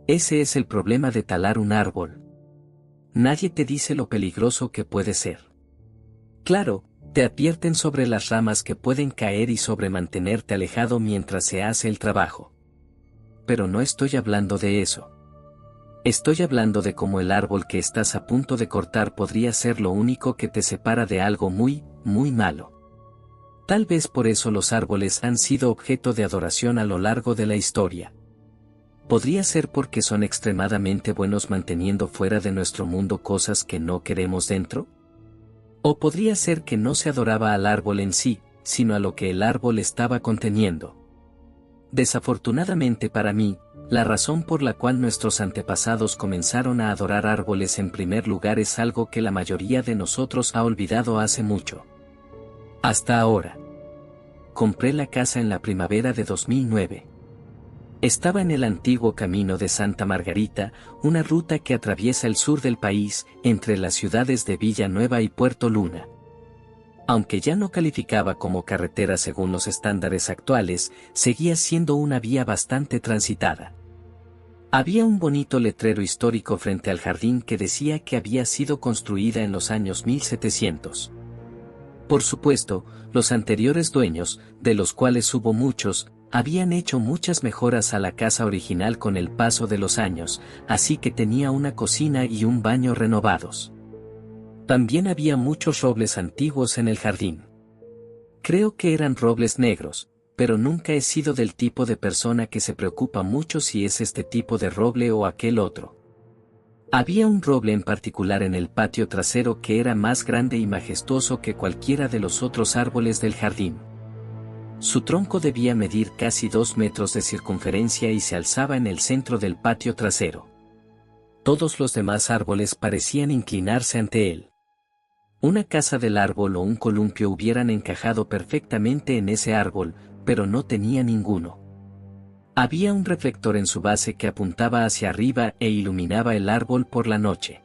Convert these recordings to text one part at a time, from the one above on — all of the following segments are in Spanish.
Ese es el problema de talar un árbol. Nadie te dice lo peligroso que puede ser. Claro, te advierten sobre las ramas que pueden caer y sobre mantenerte alejado mientras se hace el trabajo. Pero no estoy hablando de eso. Estoy hablando de cómo el árbol que estás a punto de cortar podría ser lo único que te separa de algo muy, muy malo. Tal vez por eso los árboles han sido objeto de adoración a lo largo de la historia. ¿Podría ser porque son extremadamente buenos manteniendo fuera de nuestro mundo cosas que no queremos dentro? ¿O podría ser que no se adoraba al árbol en sí, sino a lo que el árbol estaba conteniendo? Desafortunadamente para mí, la razón por la cual nuestros antepasados comenzaron a adorar árboles en primer lugar es algo que la mayoría de nosotros ha olvidado hace mucho. Hasta ahora. Compré la casa en la primavera de 2009. Estaba en el antiguo camino de Santa Margarita, una ruta que atraviesa el sur del país, entre las ciudades de Villanueva y Puerto Luna. Aunque ya no calificaba como carretera según los estándares actuales, seguía siendo una vía bastante transitada. Había un bonito letrero histórico frente al jardín que decía que había sido construida en los años 1700. Por supuesto, los anteriores dueños, de los cuales hubo muchos, habían hecho muchas mejoras a la casa original con el paso de los años, así que tenía una cocina y un baño renovados. También había muchos robles antiguos en el jardín. Creo que eran robles negros, pero nunca he sido del tipo de persona que se preocupa mucho si es este tipo de roble o aquel otro. Había un roble en particular en el patio trasero que era más grande y majestuoso que cualquiera de los otros árboles del jardín. Su tronco debía medir casi 2 metros de circunferencia y se alzaba en el centro del patio trasero. Todos los demás árboles parecían inclinarse ante él. Una casa del árbol o un columpio hubieran encajado perfectamente en ese árbol, pero no tenía ninguno. Había un reflector en su base que apuntaba hacia arriba e iluminaba el árbol por la noche.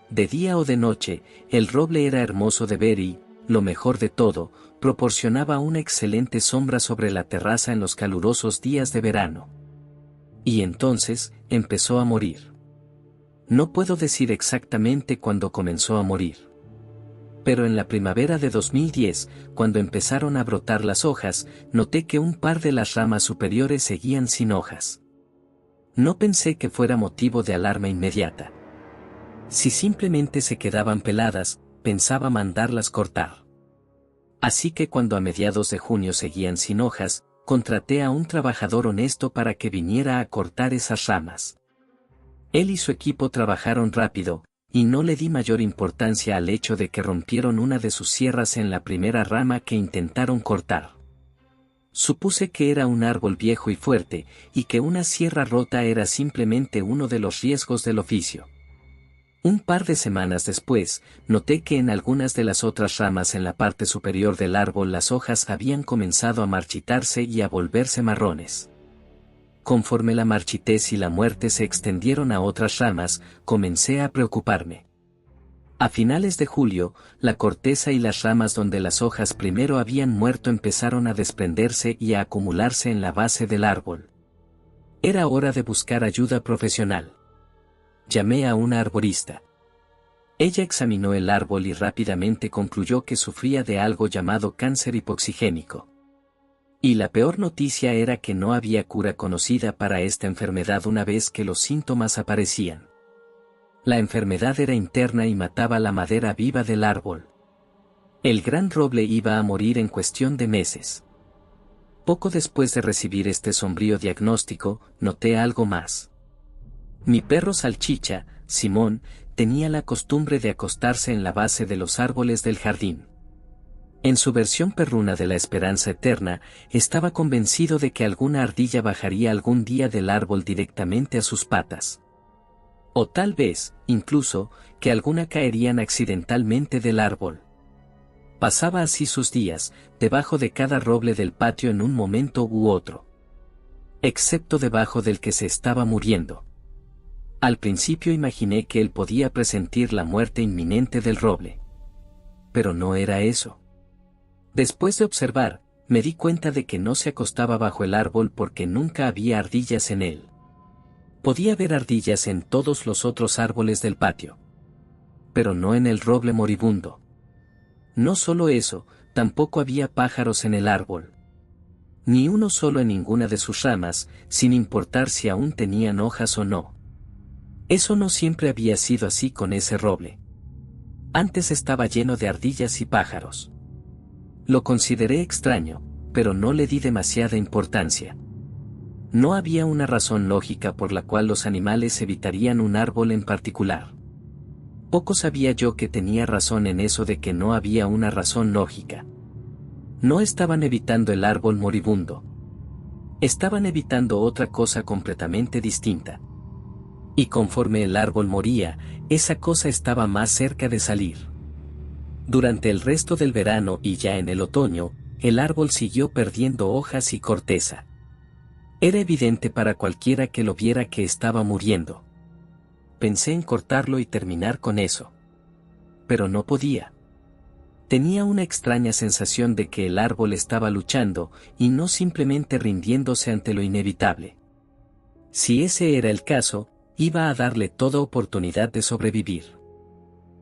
De día o de noche, el roble era hermoso de ver y, lo mejor de todo, proporcionaba una excelente sombra sobre la terraza en los calurosos días de verano. Y entonces, empezó a morir. No puedo decir exactamente cuándo comenzó a morir. Pero en la primavera de 2010, cuando empezaron a brotar las hojas, noté que un par de las ramas superiores seguían sin hojas. No pensé que fuera motivo de alarma inmediata. Si simplemente se quedaban peladas, pensaba mandarlas cortar. Así que cuando a mediados de junio seguían sin hojas, contraté a un trabajador honesto para que viniera a cortar esas ramas. Él y su equipo trabajaron rápido, y no le di mayor importancia al hecho de que rompieron una de sus sierras en la primera rama que intentaron cortar. Supuse que era un árbol viejo y fuerte, y que una sierra rota era simplemente uno de los riesgos del oficio. Un par de semanas después, noté que en algunas de las otras ramas en la parte superior del árbol las hojas habían comenzado a marchitarse y a volverse marrones. Conforme la marchitez y la muerte se extendieron a otras ramas, comencé a preocuparme. A finales de julio, la corteza y las ramas donde las hojas primero habían muerto empezaron a desprenderse y a acumularse en la base del árbol. Era hora de buscar ayuda profesional. Llamé a una arborista. Ella examinó el árbol y rápidamente concluyó que sufría de algo llamado cáncer hipoxigénico. Y la peor noticia era que no había cura conocida para esta enfermedad una vez que los síntomas aparecían. La enfermedad era interna y mataba la madera viva del árbol. El gran roble iba a morir en cuestión de meses. Poco después de recibir este sombrío diagnóstico, noté algo más. Mi perro salchicha, Simón, tenía la costumbre de acostarse en la base de los árboles del jardín. En su versión perruna de la esperanza eterna, estaba convencido de que alguna ardilla bajaría algún día del árbol directamente a sus patas. O tal vez, incluso, que alguna caerían accidentalmente del árbol. Pasaba así sus días, debajo de cada roble del patio en un momento u otro. Excepto debajo del que se estaba muriendo. Al principio imaginé que él podía presentir la muerte inminente del roble. Pero no era eso. Después de observar, me di cuenta de que no se acostaba bajo el árbol porque nunca había ardillas en él. Podía ver ardillas en todos los otros árboles del patio. Pero no en el roble moribundo. No solo eso, tampoco había pájaros en el árbol. Ni uno solo en ninguna de sus ramas, sin importar si aún tenían hojas o no. Eso no siempre había sido así con ese roble. Antes estaba lleno de ardillas y pájaros. Lo consideré extraño, pero no le di demasiada importancia. No había una razón lógica por la cual los animales evitarían un árbol en particular. Poco sabía yo que tenía razón en eso de que no había una razón lógica. No estaban evitando el árbol moribundo. Estaban evitando otra cosa completamente distinta. Y conforme el árbol moría, esa cosa estaba más cerca de salir. Durante el resto del verano y ya en el otoño, el árbol siguió perdiendo hojas y corteza. Era evidente para cualquiera que lo viera que estaba muriendo. Pensé en cortarlo y terminar con eso. Pero no podía. Tenía una extraña sensación de que el árbol estaba luchando, y no simplemente rindiéndose ante lo inevitable. Si ese era el caso, iba a darle toda oportunidad de sobrevivir.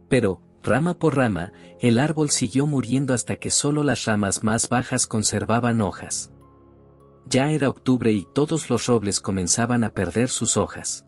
Pero, rama por rama, el árbol siguió muriendo hasta que solo las ramas más bajas conservaban hojas. Ya era octubre y todos los robles comenzaban a perder sus hojas.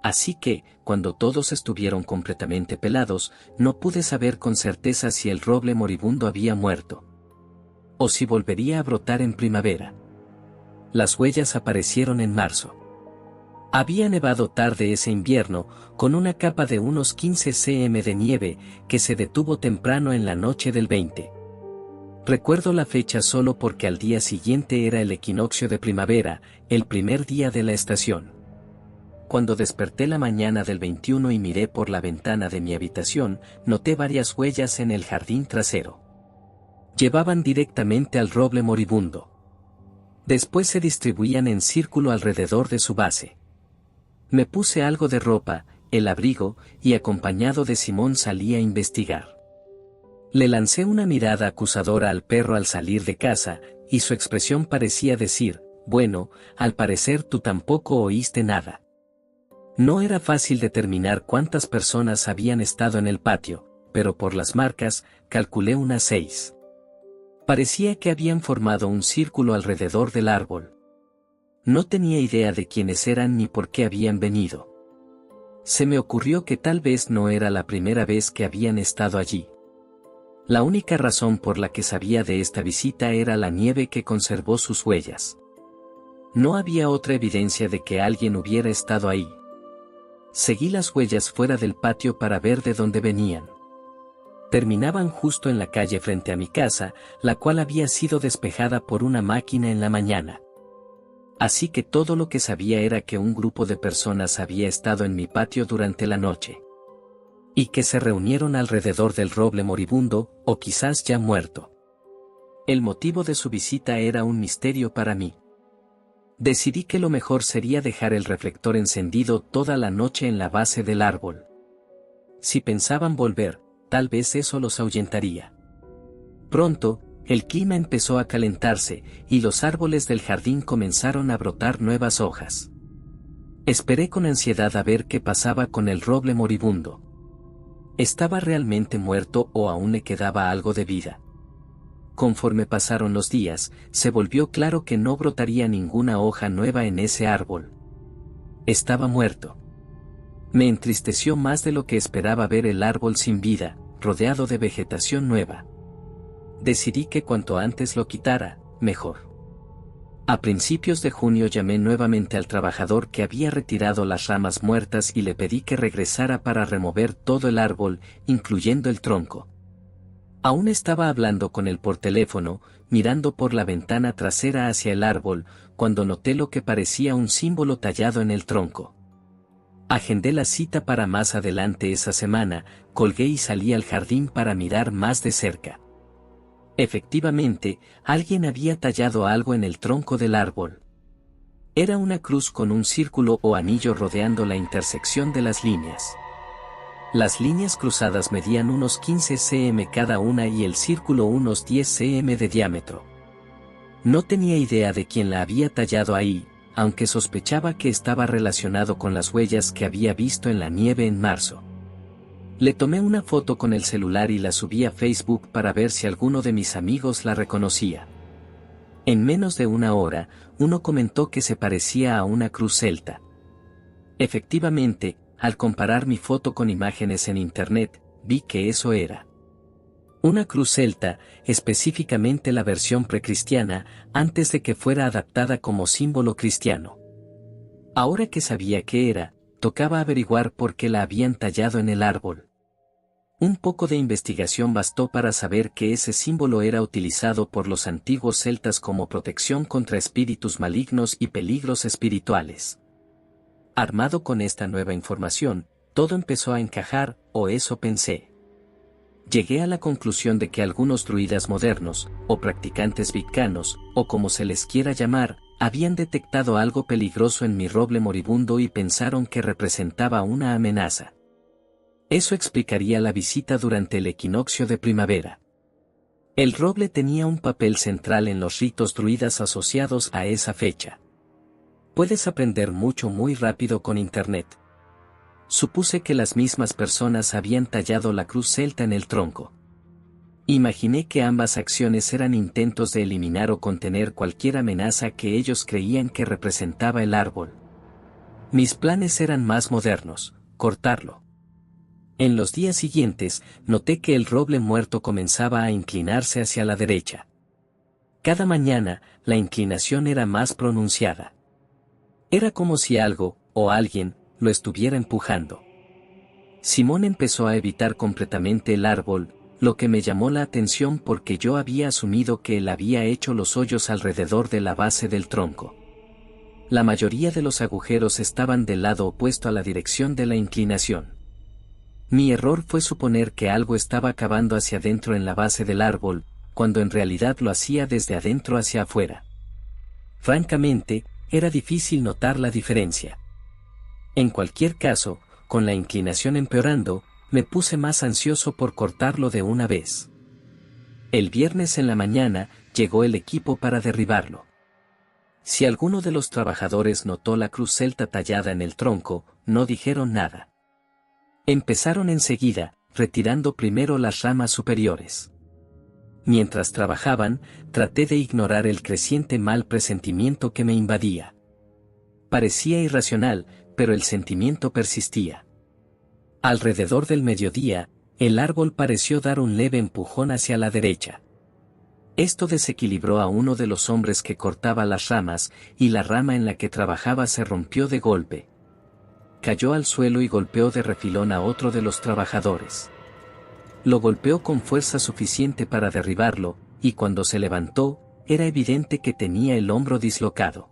Así que, cuando todos estuvieron completamente pelados, no pude saber con certeza si el roble moribundo había muerto. O si volvería a brotar en primavera. Las huellas aparecieron en marzo. Había nevado tarde ese invierno, con una capa de unos 15 cm de nieve, que se detuvo temprano en la noche del 20. Recuerdo la fecha solo porque al día siguiente era el equinoccio de primavera, el primer día de la estación. Cuando desperté la mañana del 21 y miré por la ventana de mi habitación, noté varias huellas en el jardín trasero. Llevaban directamente al roble moribundo. Después se distribuían en círculo alrededor de su base. Me puse algo de ropa, el abrigo, y acompañado de Simón salí a investigar. Le lancé una mirada acusadora al perro al salir de casa, y su expresión parecía decir, bueno, al parecer tú tampoco oíste nada. No era fácil determinar cuántas personas habían estado en el patio, pero por las marcas, calculé unas 6. Parecía que habían formado un círculo alrededor del árbol. No tenía idea de quiénes eran ni por qué habían venido. Se me ocurrió que tal vez no era la primera vez que habían estado allí. La única razón por la que sabía de esta visita era la nieve que conservó sus huellas. No había otra evidencia de que alguien hubiera estado ahí. Seguí las huellas fuera del patio para ver de dónde venían. Terminaban justo en la calle frente a mi casa, la cual había sido despejada por una máquina en la mañana. Así que todo lo que sabía era que un grupo de personas había estado en mi patio durante la noche. Y que se reunieron alrededor del roble moribundo, o quizás ya muerto. El motivo de su visita era un misterio para mí. Decidí que lo mejor sería dejar el reflector encendido toda la noche en la base del árbol. Si pensaban volver, tal vez eso los ahuyentaría. Pronto, el clima empezó a calentarse, y los árboles del jardín comenzaron a brotar nuevas hojas. Esperé con ansiedad a ver qué pasaba con el roble moribundo. ¿Estaba realmente muerto o aún le quedaba algo de vida? Conforme pasaron los días, se volvió claro que no brotaría ninguna hoja nueva en ese árbol. Estaba muerto. Me entristeció más de lo que esperaba ver el árbol sin vida, rodeado de vegetación nueva. Decidí que cuanto antes lo quitara, mejor. A principios de junio llamé nuevamente al trabajador que había retirado las ramas muertas y le pedí que regresara para remover todo el árbol, incluyendo el tronco. Aún estaba hablando con él por teléfono, mirando por la ventana trasera hacia el árbol, cuando noté lo que parecía un símbolo tallado en el tronco. Agendé la cita para más adelante esa semana, colgué y salí al jardín para mirar más de cerca. Efectivamente, alguien había tallado algo en el tronco del árbol. Era una cruz con un círculo o anillo rodeando la intersección de las líneas. Las líneas cruzadas medían unos 15 cm cada una y el círculo unos 10 cm de diámetro. No tenía idea de quién la había tallado ahí, aunque sospechaba que estaba relacionado con las huellas que había visto en la nieve en marzo. Le tomé una foto con el celular y la subí a Facebook para ver si alguno de mis amigos la reconocía. En menos de una hora, uno comentó que se parecía a una cruz celta. Efectivamente, al comparar mi foto con imágenes en internet, vi que eso era una cruz celta, específicamente la versión precristiana, antes de que fuera adaptada como símbolo cristiano. Ahora que sabía qué era, tocaba averiguar por qué la habían tallado en el árbol. Un poco de investigación bastó para saber que ese símbolo era utilizado por los antiguos celtas como protección contra espíritus malignos y peligros espirituales. Armado con esta nueva información, todo empezó a encajar, o eso pensé. Llegué a la conclusión de que algunos druidas modernos, o practicantes wiccanos, o como se les quiera llamar, habían detectado algo peligroso en mi roble moribundo y pensaron que representaba una amenaza. Eso explicaría la visita durante el equinoccio de primavera. El roble tenía un papel central en los ritos druidas asociados a esa fecha. Puedes aprender mucho muy rápido con internet. Supuse que las mismas personas habían tallado la cruz celta en el tronco. Imaginé que ambas acciones eran intentos de eliminar o contener cualquier amenaza que ellos creían que representaba el árbol. Mis planes eran más modernos: cortarlo. En los días siguientes, noté que el roble muerto comenzaba a inclinarse hacia la derecha. Cada mañana, la inclinación era más pronunciada. Era como si algo, o alguien, lo estuviera empujando. Simón empezó a evitar completamente el árbol, lo que me llamó la atención porque yo había asumido que él había hecho los hoyos alrededor de la base del tronco. La mayoría de los agujeros estaban del lado opuesto a la dirección de la inclinación. Mi error fue suponer que algo estaba cavando hacia adentro en la base del árbol, cuando en realidad lo hacía desde adentro hacia afuera. Francamente, era difícil notar la diferencia. En cualquier caso, con la inclinación empeorando, me puse más ansioso por cortarlo de una vez. El viernes en la mañana, llegó el equipo para derribarlo. Si alguno de los trabajadores notó la cruz celta tallada en el tronco, no dijeron nada. Empezaron enseguida, retirando primero las ramas superiores. Mientras trabajaban, traté de ignorar el creciente mal presentimiento que me invadía. Parecía irracional, pero el sentimiento persistía. Alrededor del mediodía, el árbol pareció dar un leve empujón hacia la derecha. Esto desequilibró a uno de los hombres que cortaba las ramas, y la rama en la que trabajaba se rompió de golpe. Cayó al suelo y golpeó de refilón a otro de los trabajadores. Lo golpeó con fuerza suficiente para derribarlo, y cuando se levantó, era evidente que tenía el hombro dislocado.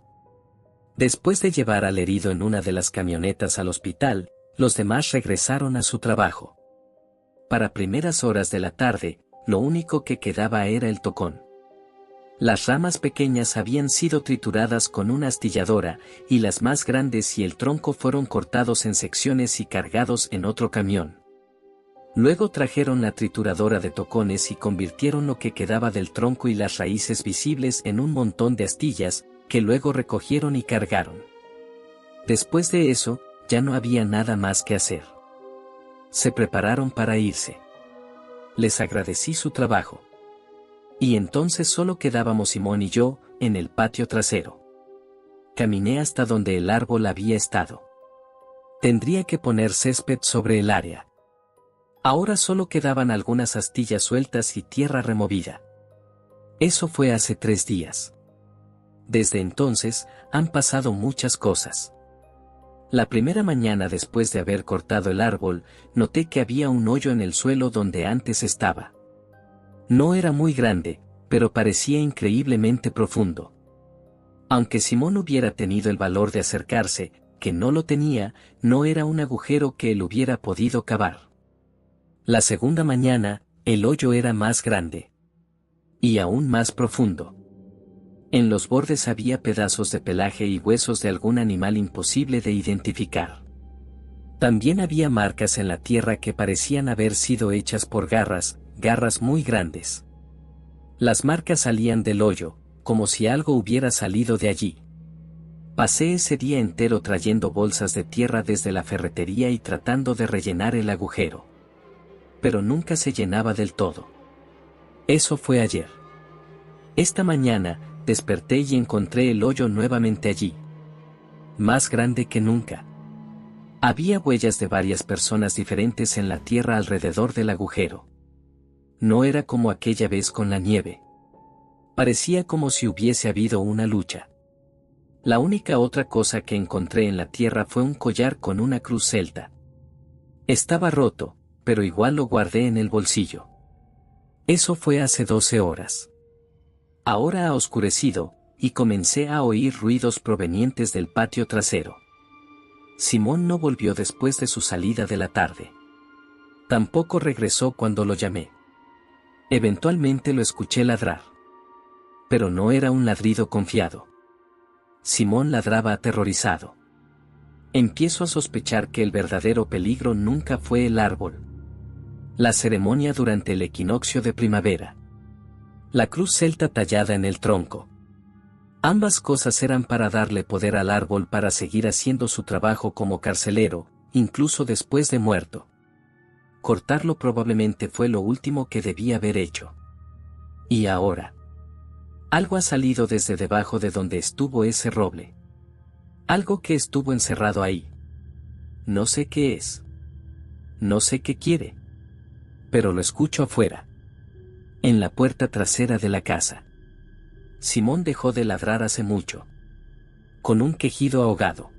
Después de llevar al herido en una de las camionetas al hospital, los demás regresaron a su trabajo. Para primeras horas de la tarde, lo único que quedaba era el tocón. Las ramas pequeñas habían sido trituradas con una astilladora, y las más grandes y el tronco fueron cortados en secciones y cargados en otro camión. Luego trajeron la trituradora de tocones y convirtieron lo que quedaba del tronco y las raíces visibles en un montón de astillas, que luego recogieron y cargaron. Después de eso, ya no había nada más que hacer. Se prepararon para irse. Les agradecí su trabajo. Y entonces solo quedábamos Simón y yo, en el patio trasero. Caminé hasta donde el árbol había estado. Tendría que poner césped sobre el área. Ahora solo quedaban algunas astillas sueltas y tierra removida. Eso fue hace 3 días. Desde entonces, han pasado muchas cosas. La primera mañana después de haber cortado el árbol, noté que había un hoyo en el suelo donde antes estaba. No era muy grande, pero parecía increíblemente profundo. Aunque Simón hubiera tenido el valor de acercarse, que no lo tenía, no era un agujero que él hubiera podido cavar. La segunda mañana, el hoyo era más grande. Y aún más profundo. En los bordes había pedazos de pelaje y huesos de algún animal imposible de identificar. También había marcas en la tierra que parecían haber sido hechas por garras muy grandes. Las marcas salían del hoyo, como si algo hubiera salido de allí. Pasé ese día entero trayendo bolsas de tierra desde la ferretería y tratando de rellenar el agujero. Pero nunca se llenaba del todo. Eso fue ayer. Esta mañana, desperté y encontré el hoyo nuevamente allí. Más grande que nunca. Había huellas de varias personas diferentes en la tierra alrededor del agujero. No era como aquella vez con la nieve. Parecía como si hubiese habido una lucha. La única otra cosa que encontré en la tierra fue un collar con una cruz celta. Estaba roto, pero igual lo guardé en el bolsillo. Eso fue hace 12 horas. Ahora ha oscurecido, y comencé a oír ruidos provenientes del patio trasero. Simón no volvió después de su salida de la tarde. Tampoco regresó cuando lo llamé. Eventualmente lo escuché ladrar. Pero no era un ladrido confiado. Simón ladraba aterrorizado. Empiezo a sospechar que el verdadero peligro nunca fue el árbol. La ceremonia durante el equinoccio de primavera. La cruz celta tallada en el tronco. Ambas cosas eran para darle poder al árbol para seguir haciendo su trabajo como carcelero, incluso después de muerto. Cortarlo probablemente fue lo último que debía haber hecho. Y ahora. Algo ha salido desde debajo de donde estuvo ese roble. Algo que estuvo encerrado ahí. No sé qué es. No sé qué quiere. Pero lo escucho afuera. En la puerta trasera de la casa. Simón dejó de ladrar hace mucho. Con un quejido ahogado.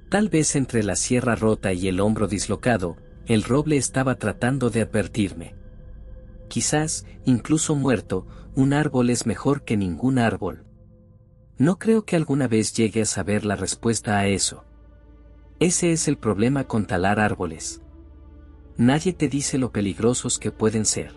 Tal vez entre la sierra rota y el hombro dislocado, el roble estaba tratando de advertirme. Quizás, incluso muerto, un árbol es mejor que ningún árbol. No creo que alguna vez llegue a saber la respuesta a eso. Ese es el problema con talar árboles. Nadie te dice lo peligrosos que pueden ser.